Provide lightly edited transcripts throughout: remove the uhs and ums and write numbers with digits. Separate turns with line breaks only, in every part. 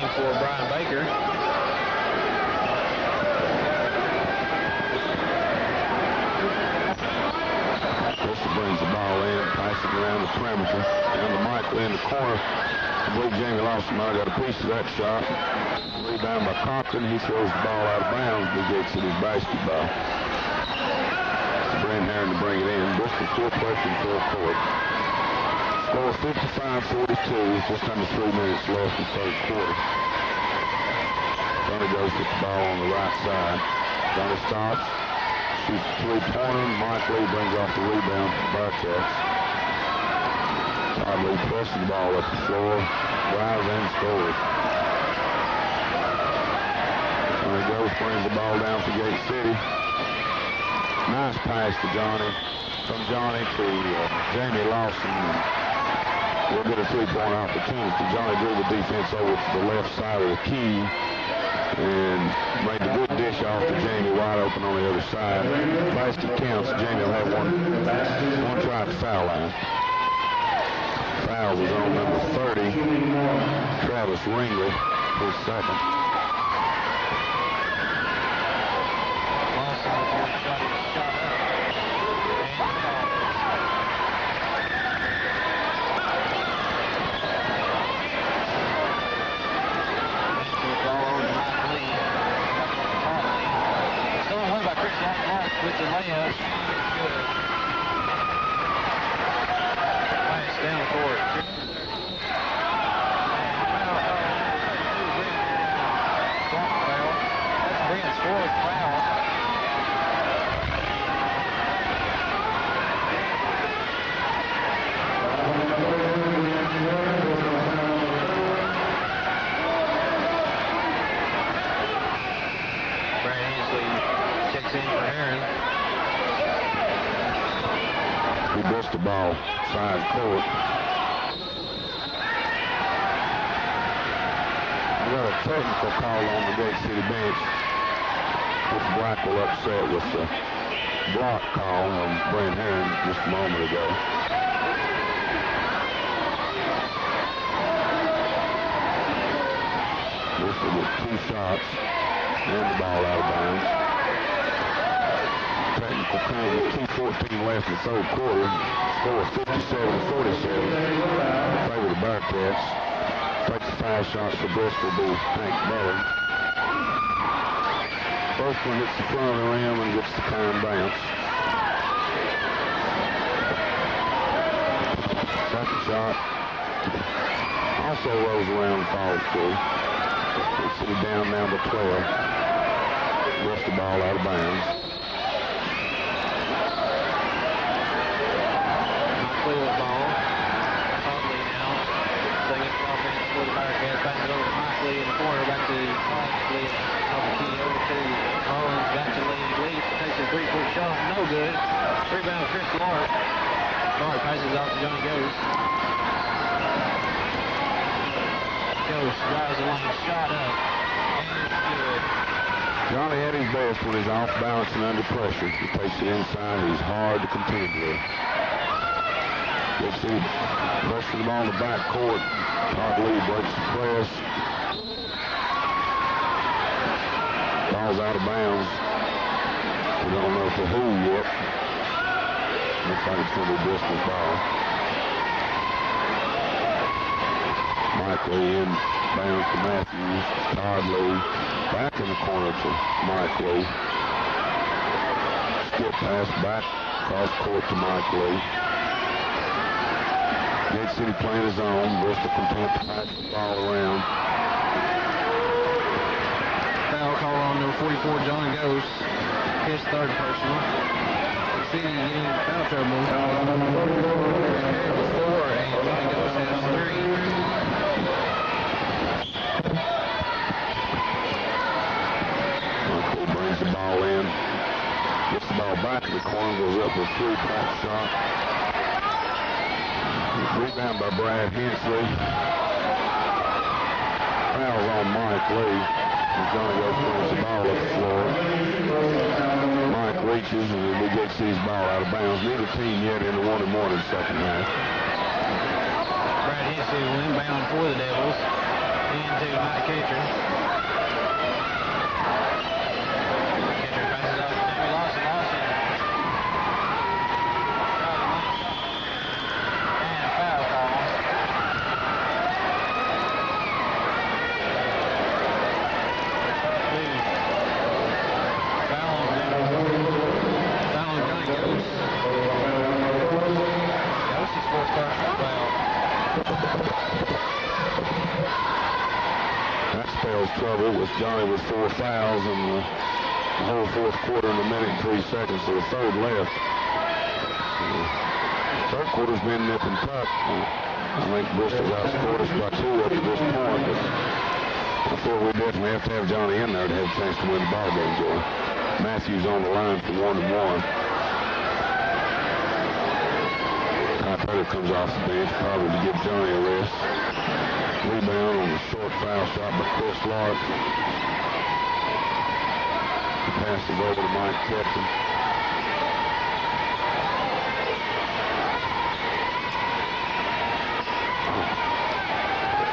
in for Brian Baker.
Bristol brings the ball in, passes it around the perimeter, down to Michael in the corner. I believe Jamie Lawson might have got a piece of that shot. Rebound by Compton. He throws the ball out of bounds. Big X at his basketball. Brent Herron to bring it in. Bristol still pressing full court. Score 55-42. Just under 3 minutes left in the third quarter. Johnny goes with the ball on the right side. Johnny stops. Shoots a three-pointer. Mike Lee brings off the rebound for the Bearcats. Todd Lee presses the ball up the floor. Drives and scores. Johnny goes, brings the ball down for Gate City. Nice pass to Johnny. From Johnny to Jamie Lawson. We'll get a three-point opportunity. Johnny drew the defense over to the left side of the key and made the good dish off to Jamie wide open on the other side. Basket counts. Jamie will have one try at the foul line. Foul was on number 30, Travis Ringley, his second.
Lawson with one shot, he shot up. With the layup. Pass down the court. That's Brent's fourth foul. Brad Hensley checks in for Herron.
He missed the ball side court. We got a technical call on the Gate City bench. Coach Black will upset with the block call on Brent Herron just a moment ago. This will get 2 shots and the ball out of bounds. Technical comes with 2:14 left in the third quarter. Score 57-47 in favor of the Bearcats. Takes the 5 shots for Bristol will be Hank Muller. First one hits the front of the rim and gets the time bounce. Second shot also rolls around and falls through. Gets it down now to 12. Gets the ball out of bounds.
Clear the ball. Todd Lee now. Second offense for the Bearcats. Back it over to Mike Lee in the corner. Back to Todd Lee. On the key over to Collins. Back to Lee. Lee takes a 3-point shot. No good. Rebound Chris Clark. Clark passes off to Johnny Ghost. Ghost drives the lane. Shot up. And it's good.
Johnny at his best when he's off balance and under pressure. He takes it inside. He's hard to contend with. Let's see, pressure the ball in the back court. Todd Lee breaks the press. Ball's out of bounds. We don't know for who yet. Looks like it's going to be Bristol's ball. Mike Lee in bounds to Matthews. Todd Lee back in the corner to Mike Lee. Skip pass back across court to Mike Lee. Gate City playing his own. Bristol content to pass the ball around.
Foul call on number 44, Johnny Ghost. His third personal. City getting foul trouble. 4, and Johnny Ghost has 3.
Michael brings the ball in. Gets the ball back in the corner. Goes up with a 3-point shot. Rebound by Brad Hensley. Foul's on Mike Lee. And Johnny Ghost brings the ball up the floor. Mike reaches and we get City's ball out of bounds. Neither team yet in the 1-1 in the second half.
Brad Hensley will inbound for the Devils. Into Mike Lee.
caused trouble with Johnny with 4 fouls in the whole fourth quarter and a minute and 3 seconds to the third left. Third quarter's been nip and tuck. I think Bristol's outscored us by 2 up to this point, but I thought we definitely have to have Johnny in there to have a chance to win the ball game, Joy. Matthews on the line for 1-1. Ty Taylor comes off the bench, probably to give Johnny a rest. Rebound on a short foul shot by Chris Lark. He passes over to Mike Captain.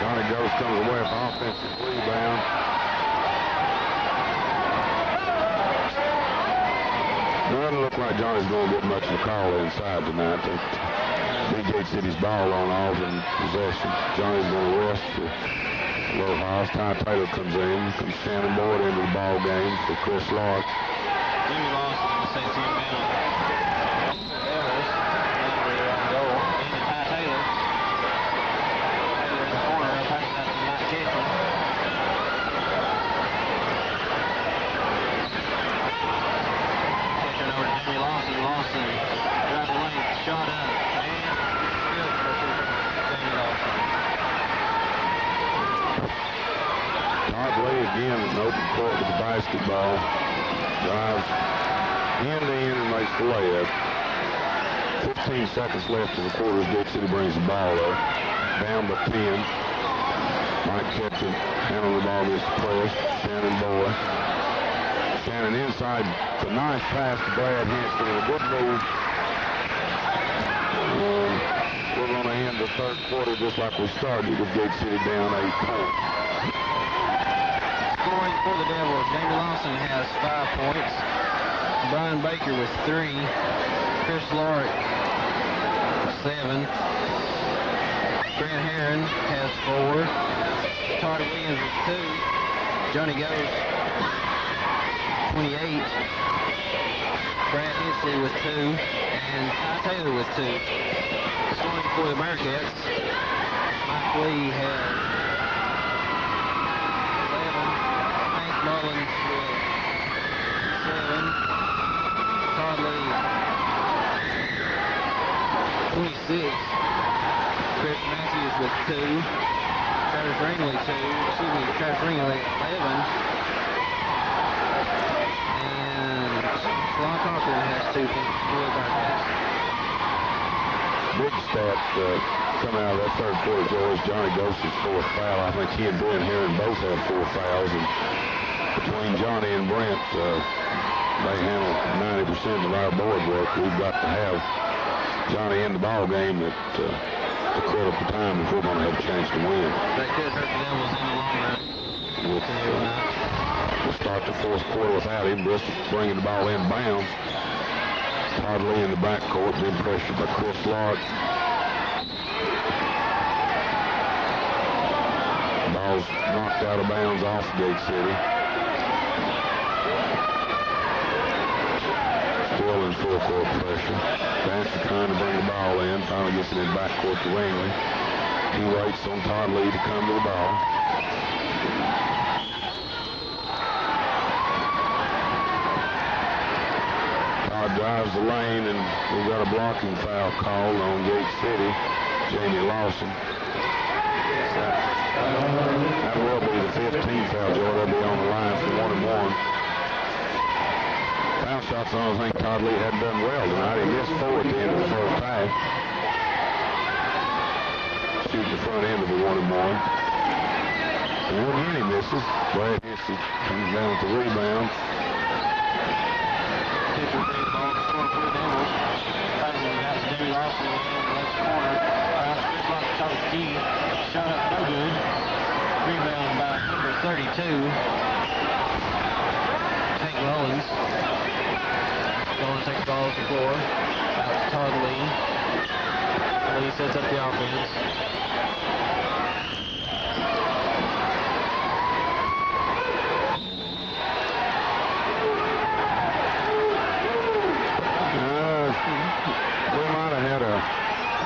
Johnny Ghost comes away with an offensive rebound. Doesn't look like Johnny's going to get much of a call inside tonight. BJ City's ball on alternate possession. Johnny's going to rest for Low House. Ty Taylor comes in. Comes Shannon Boyd into the ball game for Chris Lark.
Jimmy Lawson in the 16 man. Devils. Goal. Into Ty Taylor. Taylor in the corner. Passing out to Mike Kitchen. Kitchen over to Jimmy Lawson. Lawson drive the lane. Shot up. And good for Jimmy Lawson.
Ballard Lee again in open court with the basketball. Drives end to end and makes the layup. 15 seconds left in the quarter as Gate City brings the ball up. Down by 10. Mike Ketchum handling the ball against the press. Shannon Boyd. Shannon inside. It's a nice pass to Brad Henson. A good move. We're going to end the third quarter just like we started with Gate City down 8 points.
Scoring for the Devils, Jamie Lawson has 5 points. Brian Baker with 3. Chris Lark 7. Grant Herron has 4. Todd Williams with 2. Johnny Ghost 28. Brad Hensley with 2. And Ty Taylor with 2. Scoring for the Bearcats, Mike Lee has 11. Hank Mullins with 7. Todd Lee 26. Chris Matthews with 2. Travis Ringley 2. Travis Ringley 11. And Sly Cochran has 2 for the Bearcats.
Big stat coming out of that third quarter, George. Johnny Ghost's 4th foul. I think he and Brent Herron both had 4 fouls. And between Johnny and Brent, they handle 90% of our board work. We've got to have Johnny in the ball game at the critical time if we're going to have a chance to win.
That could hurt the Devils in the long run.
We'll start the fourth quarter without him. Bristol bringing the ball in bounds. Todd Lee in the backcourt, being pressured by Chris Lark. Ball's knocked out of bounds off Gate City. Still in full court pressure. Dancer trying to bring the ball in. Finally gets it in backcourt to Ringley. He waits on Todd Lee to come to the ball. Drives the lane, and we've got a blocking foul called on Gate City. Jamie Lawson. That will be the 15th foul, Joe. They'll be on the line for 1-1. Foul shots on, I think Todd Lee hadn't done well tonight. He missed 4 at the end of the first half. Shooting the front end of the 1-1. And again he misses. Brad Henson comes down with the rebound.
Jimmy Lawson in the left corner. Chris Lark shot his key. Shot up no good. Rebound by number 32. Hank Mullins. Mullins takes the ball off the floor. Out to Todd Lee. Lee sets up the offense.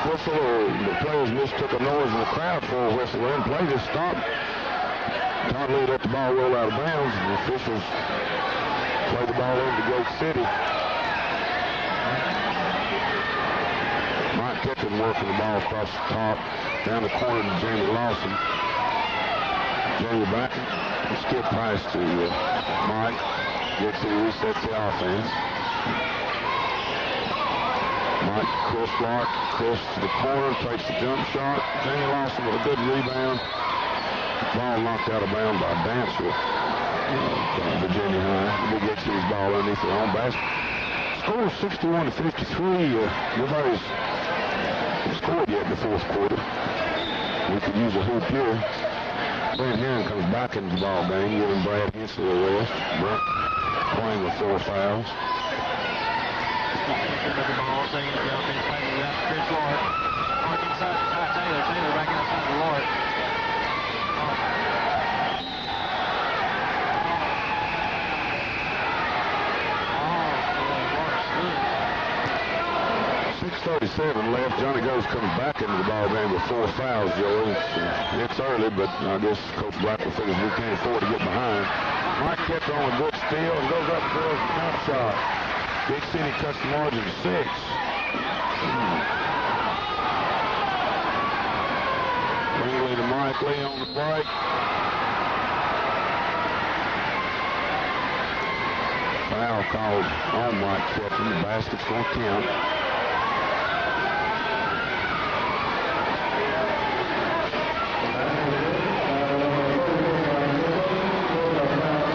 Whistle, or the players mistook a noise in the crowd for a whistle, and play just stopped. Todd Lee let the ball roll out of bounds, and the officials play the ball over to Gate City. Mike Ketchum working the ball across the top, down the corner to Jamie Lawson. Jamie back, skip pass to Mike. Gate City resets the offense. Mike, Chris Clark, Chris to the corner, takes the jump shot. Jamie Lawson with a good rebound. Ball knocked out of bounds by Dancer. Virginia High. We'll get City's ball underneath their own basket. Score 61-53. Nobody's scored yet in the fourth quarter. We could use a hoop here. Brent Herron comes back into the ball game, giving Brad Hensley a rest. Brent playing with 4 fouls.
With the ball, taking the offense, passes out to Chris Lord. Mark inside to Ty Taylor. Taylor back outside to Lord.
6:37 left. Johnny Goes comes back into the ball game with 4 fouls, Joey. It's early, but I guess Coach Blackwell figures we can't afford to get behind. Mike kept on a good steal and goes up for the jump shot. Big City cuts the margin to 6. Ringley to Mike Lee on the break. Foul called on Mike Ketchum. The basket's going to count.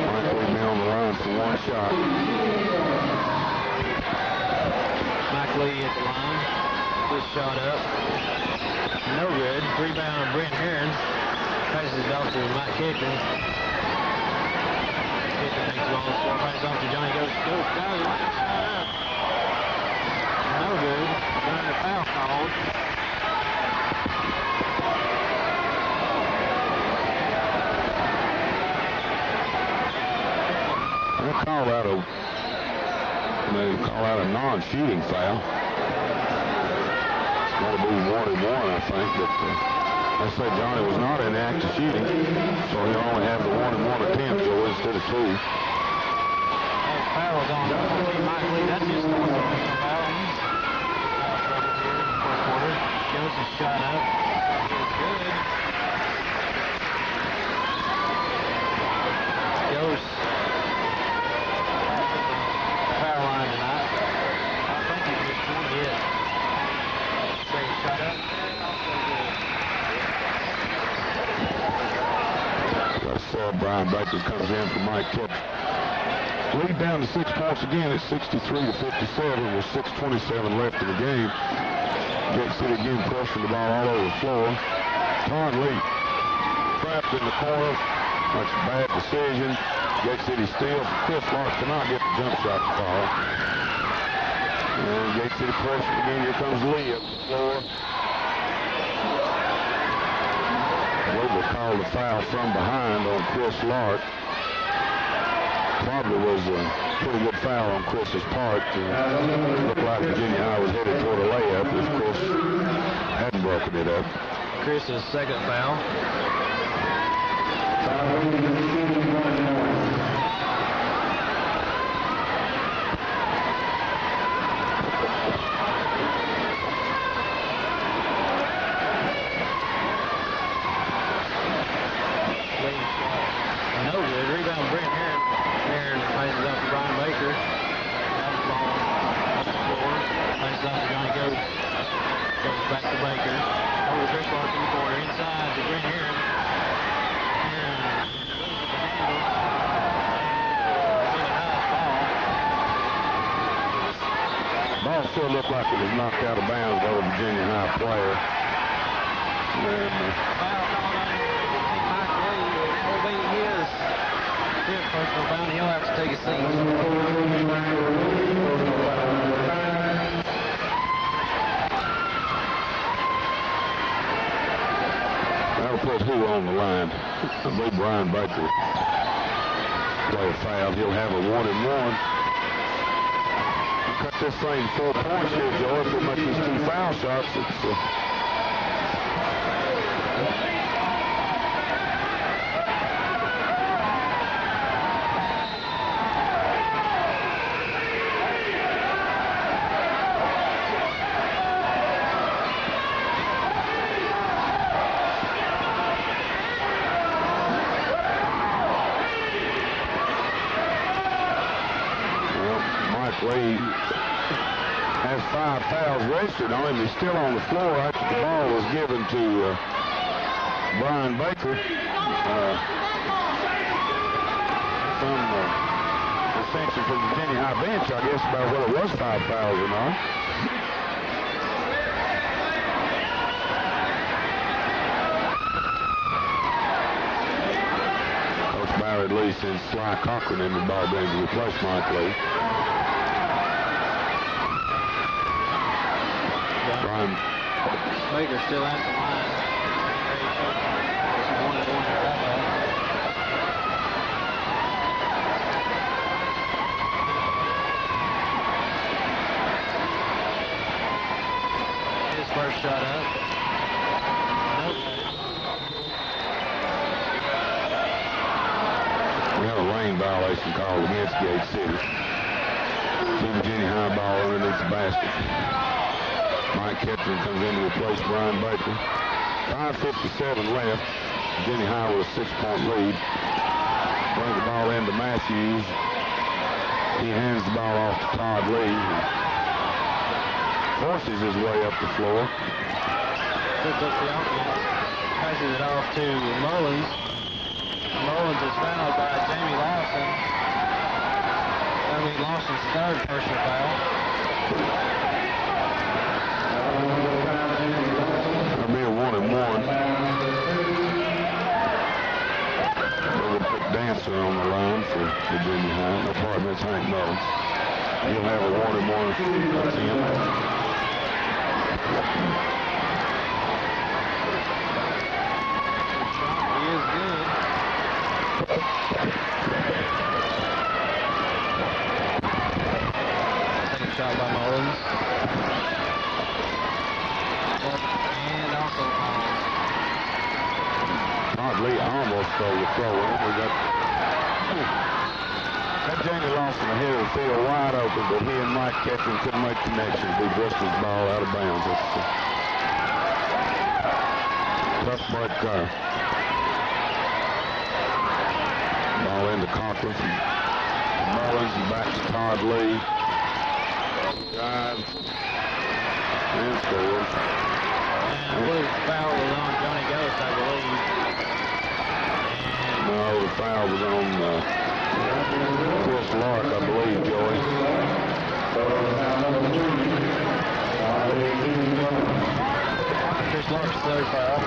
Mike Lee be on the line for 1 shot.
Mike Lee at the line. This shot up. No good. Rebound Brent Herron. Passes it off to Mike Ketchum. Ketchum takes the ball on the floor. Passes off to Johnny Goes. Guys, no good. Got a foul called.
They call out a non-shooting foul. It's going to be 1-1, I think, but they say Johnny was not in the act of shooting, so he'll only have the 1-1 attempt, Joe, instead of 2.
Foul's on Mike Lee. That's his fourth foul. He's trouble here in the fourth quarter. Goes his shot up. It's good. Goes foul line tonight. I think he's just one hit. Say he shot up.
Brian Baker comes in for Mike Ketchum. Lead down to 6 points again at 63-57 with 6:27 left in the game. Gate City again pressing the ball all over the floor. Todd Lee trapped in the corner. That's a bad decision. Gate City steals. Chris Lark cannot get the jump shot to fall. And Gate City pressing again. Here comes Lee up the floor. Weber called a foul from behind on Chris Lark. Probably was a pretty good foul on Chris's part. Looked like Virginia High was headed toward a layup if Chris hadn't broken it up.
Chris's second foul. No good. Rebound Brent Herron. Herron passes off to Brian Baker. Got the ball on the floor. Passes off to Johnny Goes. Goes back to Baker. Over to Chris Lark in the corner. Inside to Brent Herron. Herron loses the handle. Virginia High's ball.
Ball still looked like it was knocked out of bounds by a Virginia High player. And,
Foul called on Mike Lee. That will be his fifth personal foul. He'll have to take a seat.
that'll put who on the line? I believe Brian Baker play a foul. He'll have a 1-and-1. Cut this thing 4 points here, Joe. If we make these 2 foul shots, it's Lee has 5 fouls registered on him. He's still on the floor after the ball was given to Brian Baker. Some dissension from the Virginia High bench, I guess, about whether it was 5 fouls or not. Coach Ballard Lee sends Sly Cochran in the ball game to replace Mike Lee. Brian
Baker still at the line. It's 1-1 right now. First shot up. Nope.
We have a lane violation called against Gate City. See Virginia High ball underneath the basket. Mike Ketron comes in to replace Brian Baker. 5:57 left. Virginia High with a 6-point lead. Brings the ball into Matthews. He hands the ball off to Todd Lee. Forces his way up the floor.
Puts up the offense. Passes it off to Mullins. Mullins is fouled by Jamie Lawson. That'll be Lawson's 3rd personal foul.
That'll be a 1-and-1. We'll put Dancer on the line for Virginia High. No, pardon, that's Hank Mullins. He'll have a 1-and-1 attempt.
He is good. Second shot by Mullins. And also
Todd Lee almost stole the throw in. We got Jamie Lawson ahead of the field wide open, but he and Mike Ketron couldn't make connections. They brushed his ball out of bounds. That's a tough break there. Ball into Cochran from Mullins and back to Todd Lee. Drive and scores.
and blue foul was on Johnny Ghost, I believe. And
no, the foul was on Chris Lark, I believe, Joey.
Chris Lark's 3rd foul.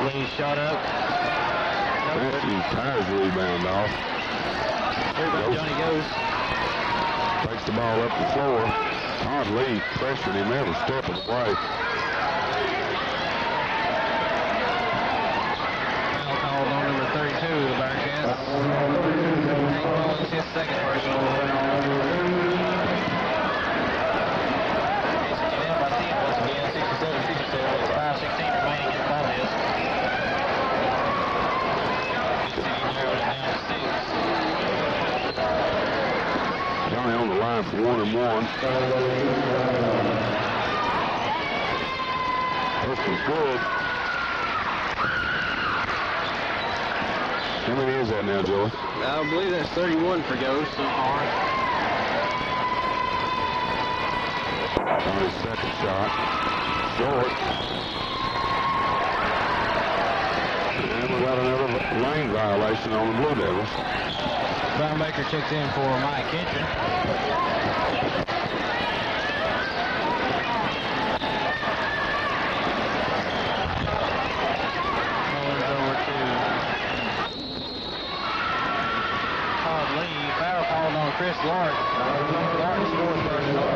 Lee shot up.
Matthews tires the rebound off.
Here by Johnny Ghost.
Takes the ball up the floor. Todd Lee pressured him every step of the way.
Foul called on number 32 of the Bearcats. Hank Mullins, his 2nd personal. By 10 once again, 67-57 with 5:16 remaining in contest. Narrowed it down to 6.
Johnny on the line for 1-and-1. This was good. How many is that now, Joey?
I believe that's 31 for Ghost so far.
Johnny's 2nd shot. Short. And we got another lane violation on the Blue Devils.
Brian Baker checks in for Mike Ketron. Mullins over to Todd Lee. Foul called on Chris Lark. Lark's 4th personal.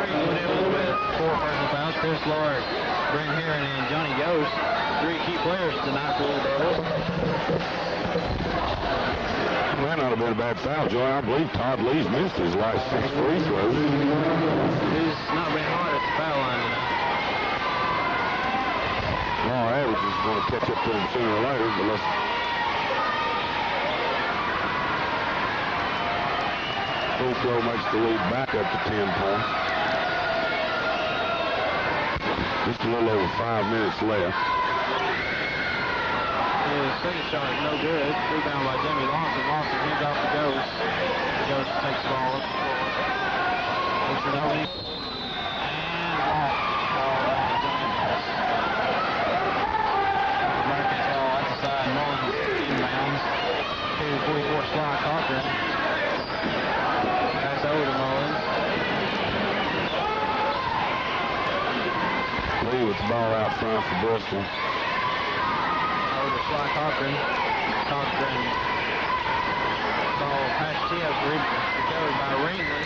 3 Blue Devils with 4 personal fouls. Chris Lark, Brent Heron, and Johnny Ghost. 3 key players tonight for the Devils.
That ought to have been a bad foul, Joey. I believe Todd Lee's missed his last 6 free throws.
He's not been hard at the foul line tonight.
Law average is going to catch up to him sooner or later, but let's... Full throw makes the lead back up to 10 points. Just a little over 5 minutes left.
His second shot is no good. Rebound by Jamie Lawson. Lawson hands off to Ghost. Ghost takes the ball up the floor. Looks for nobody. And lost. Ball down to Johnny Moss. Bearcats ball at the side. Mullins inbounds. 2:44 slot. Cochran. Pass over to Mullins.
Lee with the ball out front for Bristol.
Sly Cochran. Cochran. Ball pass tip. Recovered by Ringley.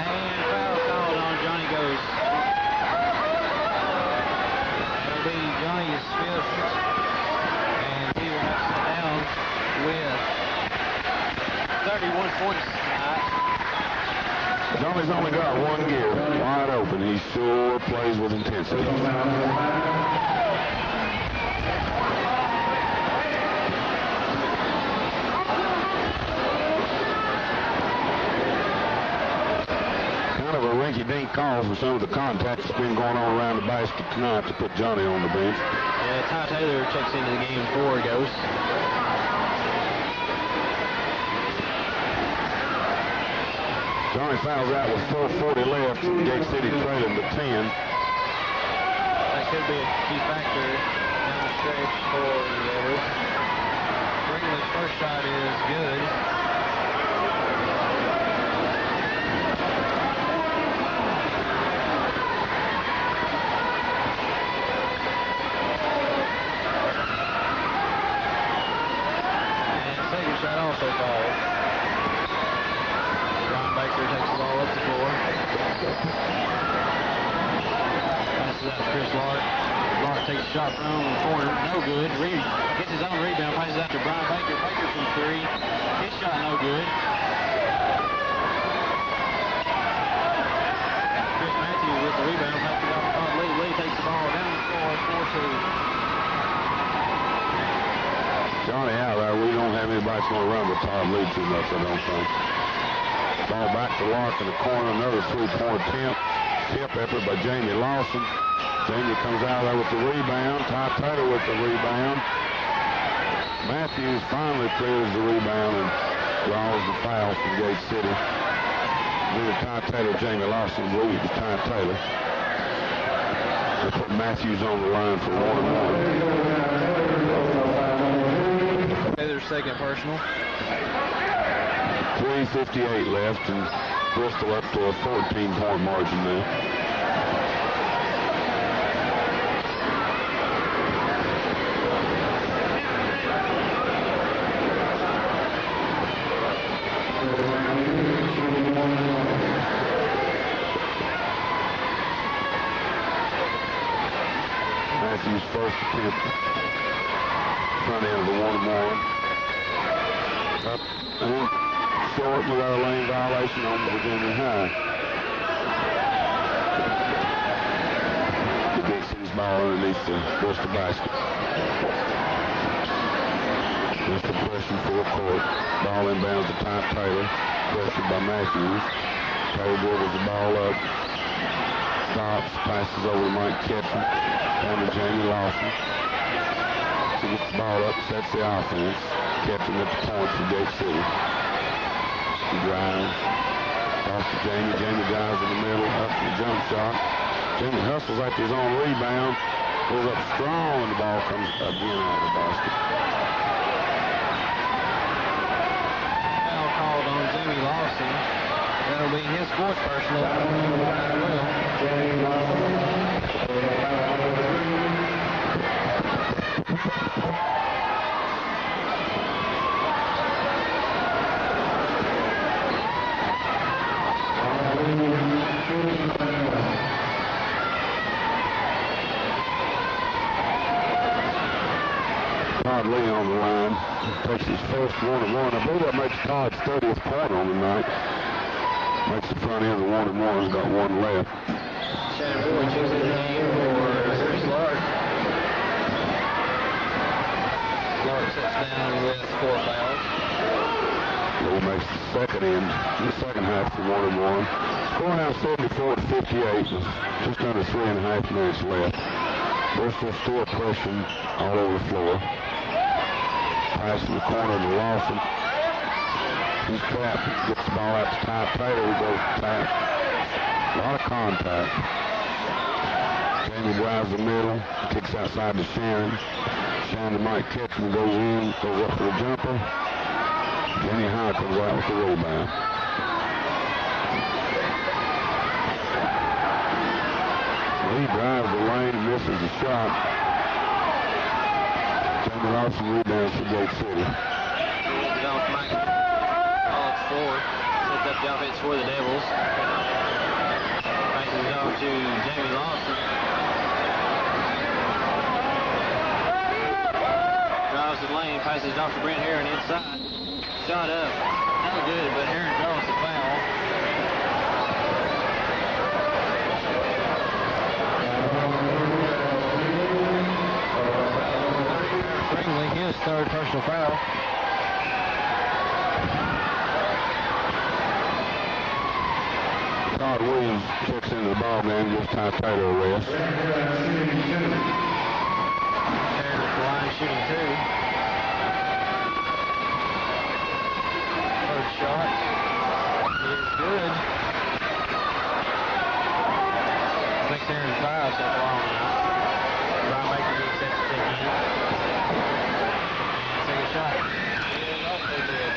And foul called on Johnny Ghost. It'll be Johnny's fifth. And he will have to sit down with 31 points tonight.
Johnny's only got one gear. Wide open. He sure plays with intensity. Kind of a rinky-dink call for some of the contact that's been going on around the basket tonight to put Johnny on the bench.
Yeah, Ty Taylor checks into the game for Ghost.
Johnny fouls out with 4:40 left. Gate City trailing to 10.
That could be a key factor down the stretch for the Gators. Ringley's first shot is good. Shot also called. Ron Baker takes the ball up the floor. Passes out to Chris Lark. Lark takes a shot from the corner. No good. Gets his own rebound. Passes out to Brian Baker. Baker from three. His shot no good. Chris Matthews with the rebound. Passes it off to Todd Lee. Lee takes the ball down the floor. 4-2.
Johnny out there. We don't have anybody that's going to run with Todd Lee too much, I don't think. Ball back to Lark in the corner. Another three-point attempt. Tip effort by Jamie Lawson. Jamie comes out there with the rebound. Ty Taylor with the rebound. Matthews finally clears the rebound and draws the foul from Gate City. Neither Ty Taylor or Jamie Lawson. I believe it was Ty Taylor. They put Matthews on the line for 1-1.
Taylor's second personal.
3:58 left, and Bristol up to a 14-point margin now. Matthews' first attempt. Front end of the 1-1. Up and short without a lane violation on Virginia High. The Gate City's ball underneath the Bristol basket. Bristol pressure full court. Ball inbounds to Ty Taylor. Pressured by Matthews. Taylor dribbles the ball up. Stops. Passes over to Mike Ketchum. Down to Jamie Lawson. He gets the ball up, sets the offense. Ketchum at the point for Gate City. He drives. Off to Jamie. Jamie drives in the middle. Up to the jump shot. Jamie hustles after his own rebound. Goes up strong, and the ball comes again out of the basket.
Foul called on Jamie Lawson. That'll be his fourth personal as well.
Todd Lee on the line. Takes his first 1-1. I believe that makes Todd's 30th point on the night. Makes the front end of the 1-1. He's got one left.
Shannon Boyd checks in the game for Chris Lark. Lark sits down with 4 fouls.
Lee makes the second end, the second half for 1-1. Score now 74-58 with just under 3.5 minutes left. Bristol still pressing all over the floor. Pass in the corner to Lawson. He's trapped. Gets the ball out to Ty Taylor. He goes to tap. A lot of contact. Jamie drives the middle. Kicks outside to Shannon. Shannon might catch him. Goes in. Goes up for the jumper. Jenny High comes out with the rebound. Lee drives the lane and misses the shot. Jamie Lawson rebounds for Gate City.
Off Mike. All forward. Sets up the offense for the Devils. Passes it off to Jamie Lawson. Drives the lane. Passes it off to Brent Heron inside. Shot up. No good, but Heron draws the foul. His third personal foul.
Todd Williams checks into the ball game, gives Ty Taylor a rest.
Heron at the line shooting 2. First shot is good. 6 Heron 5 so far on the night. Brian Baker gets set to check in. Second shot is also good.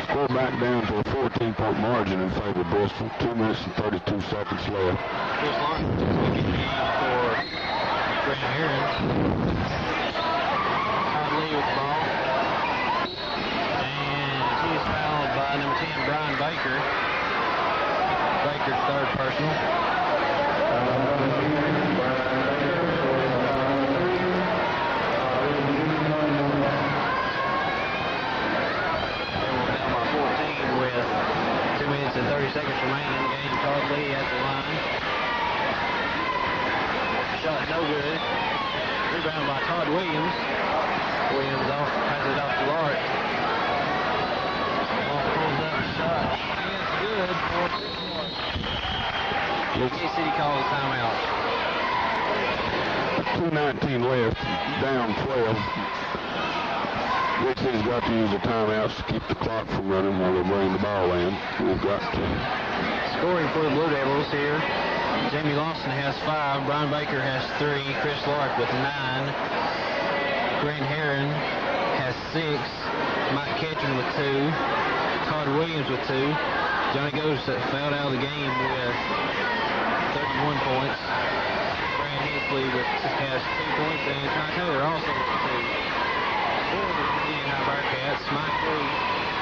Score back down to a 14-point margin in favor of Bristol. 2 minutes and 32 seconds left.
Chris Lawson wicket for Brent Heron. Todd Lee with the ball. And he is fouled by number 10, Brian Baker. Baker's third personal. With 2 minutes and 30 seconds remaining in the game. Todd Lee at the line. Shot no good. Rebound by Todd Williams. Williams passes it off to Lark. Ball pulls up, shot is good for Chris Lark. Kansas City calls a timeout.
2:19 left, down 12. Big City's got to use the timeouts to keep the clock from running while they bring the ball in. We've got to.
Scoring for the Blue Devils here. Jamie Lawson has 5. Brian Baker has 3. Chris Lark with 9. Brent Heron has 6. Mike Ketchum with 2. Todd Williams with 2. Johnny Ghost fouled out of the game with 31 points. Brand Hensley has 2 points, and Ty Taylor also with 2. For the Virginia High Bearcats, Mike Lee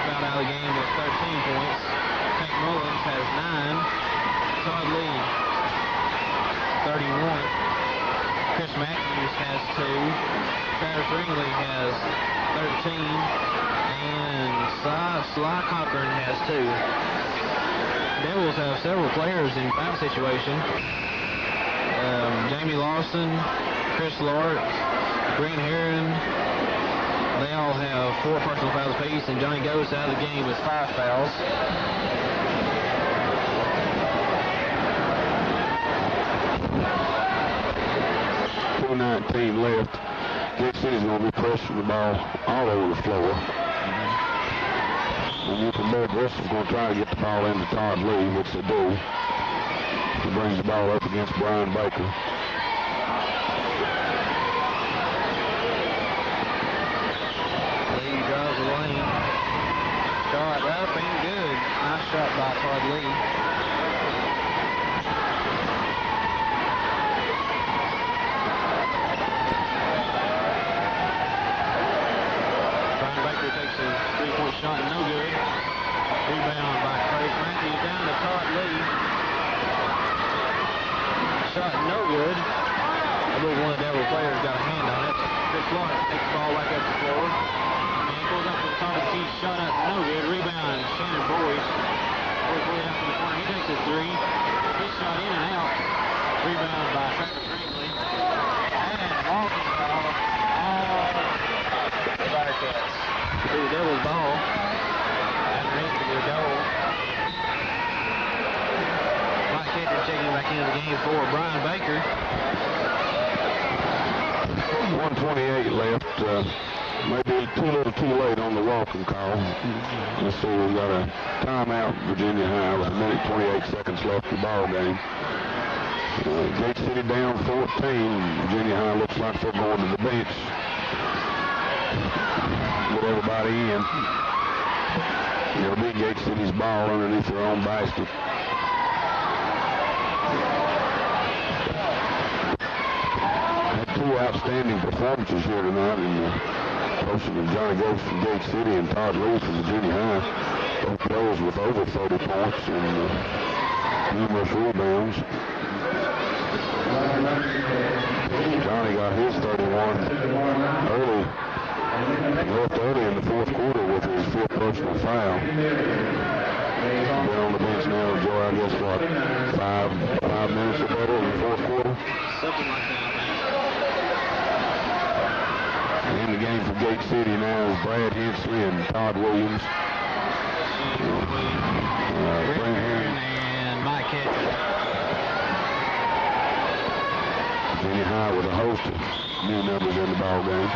fouled out of the game with 13 points. Hank Mullins has 9. Todd Lee, 31. Chris Matthews has 2. Travis Ringley has 13. And Sly Cochran has 2. Devils have several players in foul situation. Jamie Lawson, Chris Lark, Brent Heron. They all have 4 personal fouls apiece, and Johnny Ghost out of the game with 5 fouls.
.2:19 left. Gate City's going to be pressing the ball all over the floor. And you can bet Bristol's going to try to get the ball into Todd Lee, which they do. He brings the ball up against Brian Baker.
Drives the lane. Shot up and good. Nice shot by Todd Lee. Brian Baker takes a 3-point shot, no good. Rebound by Craig Matthews down to Todd Lee. Shot no good. I believe one of the Devil players got a hand on it. Chris Lark takes the ball back up the floor. Goes up to the top of the key, shot up, no good. Rebound, Shannon Boyd. Boyd pulling out from the corner, he takes a 3. His shot in and out. Rebound by Travis Ringley. And Walton's ball. All the Bearcats. The Devils ball. Underneath the goal. Mike Ketchum checking back into the game for Brian Baker.
1:28 left. Maybe too little too late on the walking call. Let's see, we've got a timeout, Virginia High, with 1:28 seconds left in the ball game. Gate City down 14. Virginia High looks like they're going to the bench. Get everybody in. It'll be Gate City's ball underneath their own basket. Had two outstanding performances here tonight in the person of Johnny Ghost from Gate City and Todd Lee from Virginia High. Both players with over 30 points and numerous rebounds. Johnny got his 31 early. Left early in the fourth quarter with his fifth personal foul. Been on the bench now, Joe, I guess, what, five minutes or better in the fourth quarter?
Something like that,
In the game for Gate City now is Brad Hensley and Todd Williams.
and Mike Ketchum.
Virginia High with a host of new numbers in the ball game.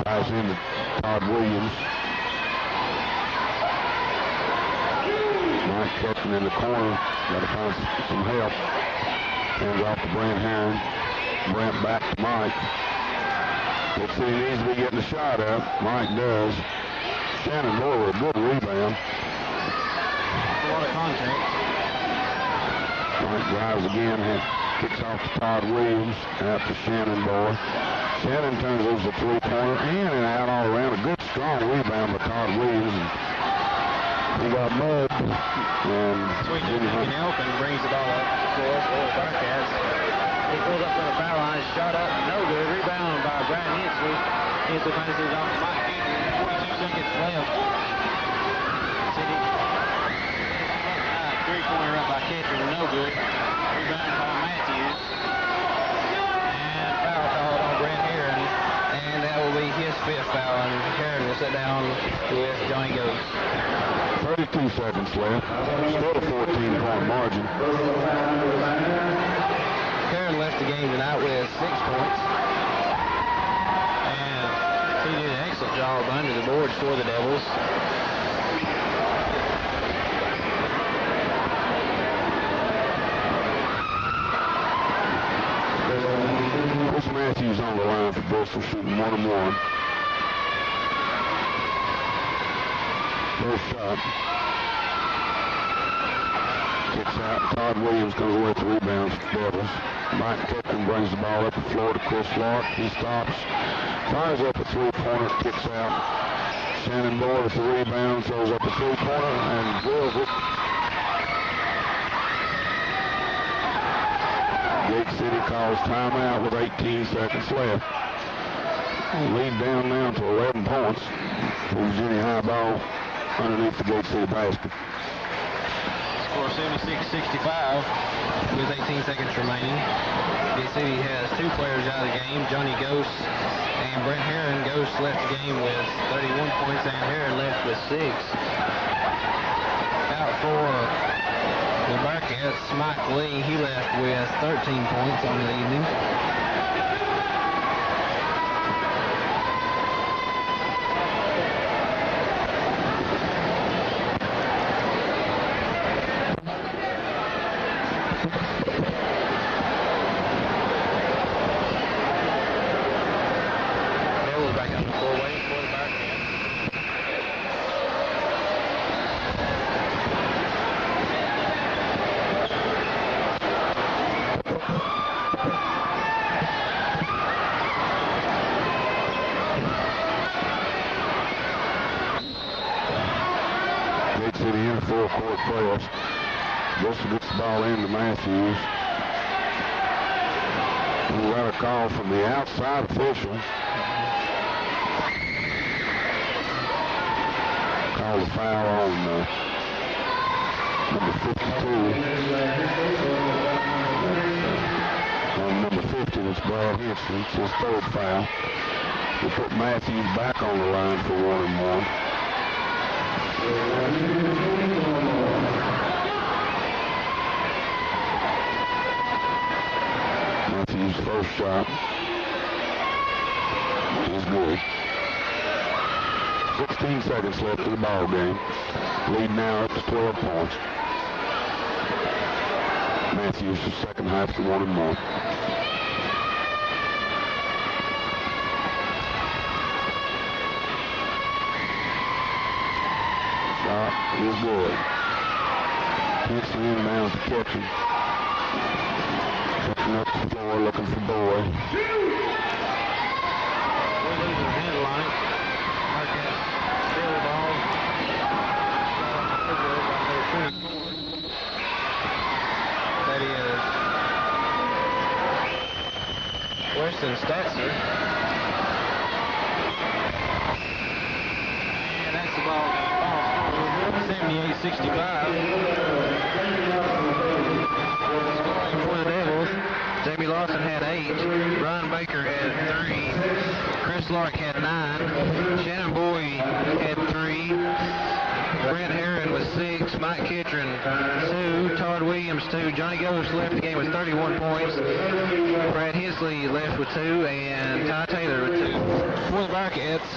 Pass into Todd Williams. Mike Ketchum in the corner. Got to find some help. Hands off to Brent Herron. Brent back to Mike. Gate City needs to be getting a shot up. Mike does. Shannon Moore with a good rebound.
A lot of contact.
Mike drives again. Kicks off to Todd Williams. Out to Shannon Moore. Shannon turns those a three-pointer in and out all around. A good, strong rebound by Todd Williams. He got mud. And
Sweet can help and brings the ball up for us, for the Bearcats. He pulls up to the foul line, shot up, no good. Rebound by Brad Hensley. Hensley passes it off to Mike Ketchum. 42 seconds left. City. Three-pointer up by Ketchum, no good. Rebound by Matthews. And foul called on Brent Herron. And that will be his fifth foul. And Herron will sit down with Johnny Ghost.
32 seconds left. Still a 14-point margin.
Herron left the game tonight with 6 points. And he did an excellent job under the boards for the Devils.
Chris Matthews on the line for Bristol, shooting 1-1. First shot. Kicks out. Todd Williams goes away with the rebounds for the Devils. Mike Ketchum brings the ball up the floor to Chris Lark. He stops. Fires up a three-pointer. Kicks out. Shannon Moore with the rebound. Throws up a three-pointer and drills it. Gate City calls timeout with 18 seconds left. Lead down now to 11 points for Virginia High ball underneath the Gate City basket.
Score 76-65 with 18 seconds remaining. Gate City has two players out of the game, Johnny Ghost and Brent Herron. Ghost left the game with 31 points and Herron left with 6. Out for the Bearcats, Mike Lee, he left with 13 points on the evening. Devils back on the floor waiting for the Bearcats.
Gate City in a full-court press. Bristol gets the ball into Matthews. We got a call from the outside official. Call the foul on number 52. On number 50, that's Brad Hensley. It's his third foul. We put Matthews back on the line for 1-1. first shot is good. 16 seconds left of the ball game. Lead now up to 12 points. Matthews, the second half to 1-1. Shot is good. Henson in and out to catching. Catching up the floor, looking for Boy.
We're losing headline. Bearcats steal the ball. That is Weston Statzer. And that's the ball. 78-65. Scoring for the Devils. Jamie Lawson had 8. Ryan Baker had 3. Chris Lark had 9. Shannon Boy had 3. Brent Herron was 6. Mike Kitron 2. Todd Williams 2. Johnny Ghost left the game with 31 points. Brad Hisley left with 2. And Ty Taylor with 2. For the Bearcats,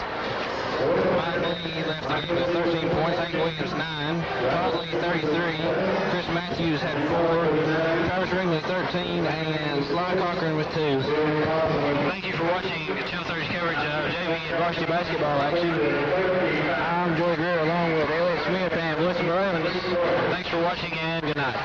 Mike Lee left the game with 13 points. Hank Williams 9. Todd Lee 33. Chris Matthews had 4. Travis Ringley 13. And Sly Cochran with 2. Thank you for watching Channel 30's coverage of JV and varsity basketball action. I'm Joey Greer along with Elliott Smith and Melissa Evans. Thanks for watching and good night.